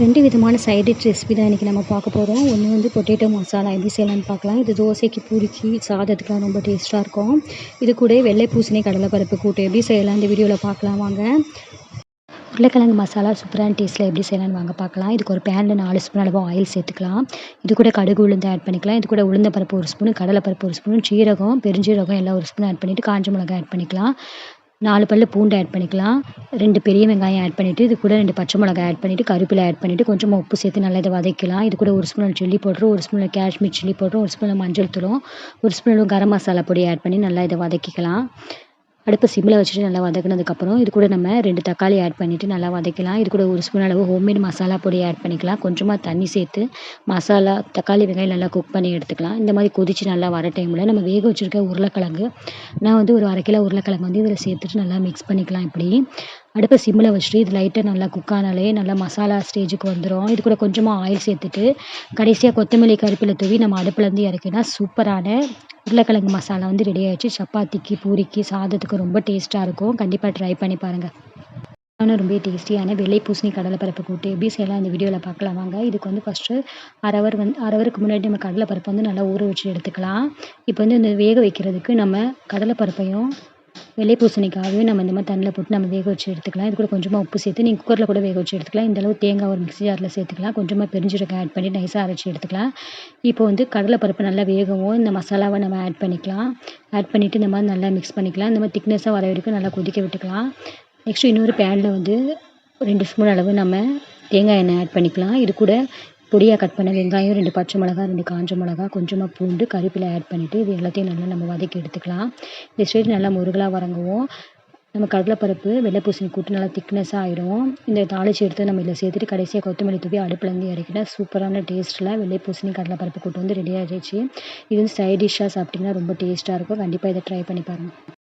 2 விதமான side dish recipe தான் இன்றைக்கி நம்ம பார்க்க போகிறோம். ஒன்று வந்து பொட்டேட்டோ மசாலா எப்படி செய்யலான்னு பார்க்கலாம். இது தோசைக்கு, பூரிக்கு, சாதத்துக்குலாம் ரொம்ப டேஸ்ட்டாக இருக்கும். இது கூட வெள்ளை பூசணி கடலைப்பருப்பு கூட்டு எப்படி செய்யலாம் இந்த வீடியோவில் பார்க்கலாம் வாங்க. உருளைக்கிழங்கு மசாலா சூப்பரான டேஸ்ட்டில் எப்படி செய்யலான்னு வாங்க பார்க்கலாம். இதுக்கு ஒரு பேனில் 4 ஸ்பூன் அளவு ஆயில் சேர்த்துக்கலாம். இது கூட கடுகு உளுந்து ஆட் பண்ணிக்கலாம். இது கூட உளுந்த பருப்பு 1 ஸ்பூன், கடலைப்பருப்பு 1 ஸ்பூன், சீரகம், பெருஞ்சீரகம் எல்லாம் 1 ஸ்பூன் ஆட் பண்ணிவிட்டு காஞ்ச மிளகாய் ஆட் பண்ணிக்கலாம். 4 பல்லு பூண்டு ஆட் பண்ணிக்கலாம். 2 பெரிய வெங்காயம் ஆட் பண்ணிவிட்டு இது கூட 2 பச்சை மிளகாய் ஆட் பண்ணிவிட்டு கருவேப்பிலை ஆட் பண்ணிவிட்டு கொஞ்சமாக உப்பு சேர்த்து நல்லா இதை வதக்கலாம். இது கூட 1 spoon chilli powder, 1 spoon Kashmir chilli powder, 1 spoon மஞ்சள் தூளும், 1 ஸ்பூன் கரம் மசாலா பொடி ஆட் பண்ணி நல்லா இதை வதக்கிக்கலாம். அடுப்பை சிம்மில் வச்சுட்டு நல்லா வதக்கினதுக்கப்புறம் இது கூட நம்ம 2 தக்காளி ஆட் பண்ணிவிட்டு நல்லா வதக்கலாம். இது கூட 1 ஸ்பூன் அளவு ஹோம்மேட் மசாலா பொடி ஆட் பண்ணிக்கலாம். கொஞ்சமாக தண்ணி சேர்த்து மசாலா தக்காளி வெங்காயம் நல்லா குக் பண்ணி எடுத்துக்கலாம். இந்த மாதிரி கொதித்து நல்லா வர டைமில் நம்ம வேக வச்சுருக்க உருளைக்கிழங்கு, நான் வந்து ஒரு 1/2 கிலோ உருளைக்கிழங்கு வந்து இதில் சேர்த்துட்டு நல்லா மிக்ஸ் பண்ணிக்கலாம். இப்படி அடுப்பை சிம்மில் வச்சுட்டு இது லைட்டாக நல்லா குக் ஆனாலே நல்லா மசாலா ஸ்டேஜுக்கு வந்துடும். இது கூட கொஞ்சமாக ஆயில் சேர்த்துட்டு கடைசியாக கொத்தமல்லி கருவேப்பிலை தூவி நம்ம அடுப்புலேருந்து இறக்கினா சூப்பரான உருளைக்கிழங்கு மசாலா வந்து ரெடி ஆகிடுச்சு. சப்பாத்திக்கு, பூரிக்கு, சாதத்துக்கு ரொம்ப டேஸ்ட்டாக இருக்கும். கண்டிப்பாக ட்ரை பண்ணி பாருங்கள். ஆனால் ரொம்ப டேஸ்டியான வெள்ளை பூசணி கடலைப்பருப்பு கூட்டு எப்படி செய்யலாம் இந்த வீடியோவில் பார்க்கலாம் வாங்க. இதுக்கு வந்து ஃபஸ்ட்டு அரை ஹவருக்கு முன்னாடி நம்ம கடலைப்பருப்பு வந்து நல்லா ஊற வச்சு எடுத்துக்கலாம். இப்போ வந்து இந்த வேக வைக்கிறதுக்கு நம்ம கடலைப்பருப்பையும் வெள்ளை பூசணிக்காயும் நம்ம இந்த மாதிரி தண்ணியில் போட்டு நம்ம வேக வச்சு எடுத்துக்கலாம். இது கூட கொஞ்சமாக உப்பு சேர்த்து நீங்கள் குக்கரில் கூட வேக வச்சு எடுத்துக்கலாம். இந்தளவு தேங்காய் ஒரு மிக்ஸி ஜாரில் சேர்த்துக்கலாம். கொஞ்சமாக பெருஞ்சீரகம் ஆட் பண்ணி நைஸாக அரைச்சி எடுத்துக்கலாம். இப்போ வந்து கடலைப்பருப்பு நல்லா வேகவும் இந்த மசாலாவை நம்ம ஆட் பண்ணிக்கலாம். ஆட் பண்ணிவிட்டு இந்த மாதிரி நல்லா மிக்ஸ் பண்ணிக்கலாம். இந்த மாதிரி திக்னஸாக வர வரைக்கும் நல்லா கொதிக்க விட்டுக்கலாம். நெக்ஸ்ட்டு இன்னொரு பேனில் வந்து 2 ஸ்பூன் அளவு நம்ம தேங்காய் எண்ணெய் ஆட் பண்ணிக்கலாம். இது கூட பொடியாக கட் பண்ண வெங்காயம், 2 பச்சை மிளகா, 2 காஞ்ச மிளகா, கொஞ்சமாக பூண்டு, கருவேப்பிலை ஆட் பண்ணிவிட்டு இது எல்லாத்தையும் நல்லா நம்ம வதக்கி எடுத்துக்கலாம். இந்த ஸ்டேஜ் நல்லா முருகலாக வதங்குவோம். நம்ம கடலைப்பருப்பு வெள்ளை பூசணி கூட்டு நல்லா திக்னஸாக ஆகிடும். இந்த தாளிச்சு எடுத்து நம்ம இதில் சேர்த்துட்டு கடைசியாக கொத்தமல்லி தூவி அடுப்புலேருந்து இறக்கிட்டா சூப்பரான டேஸ்ட்டில் வெள்ளை பூசணி கடலைப்பருப்பு கூட்டு வந்து ரெடி ஆகிடுச்சு. இது வந்து சைட் டிஷ்ஷாக சாப்பிட்டிங்கன்னா ரொம்ப டேஸ்ட்டாக இருக்கும். கண்டிப்பாக இதை ட்ரை பண்ணி பாருங்கள்.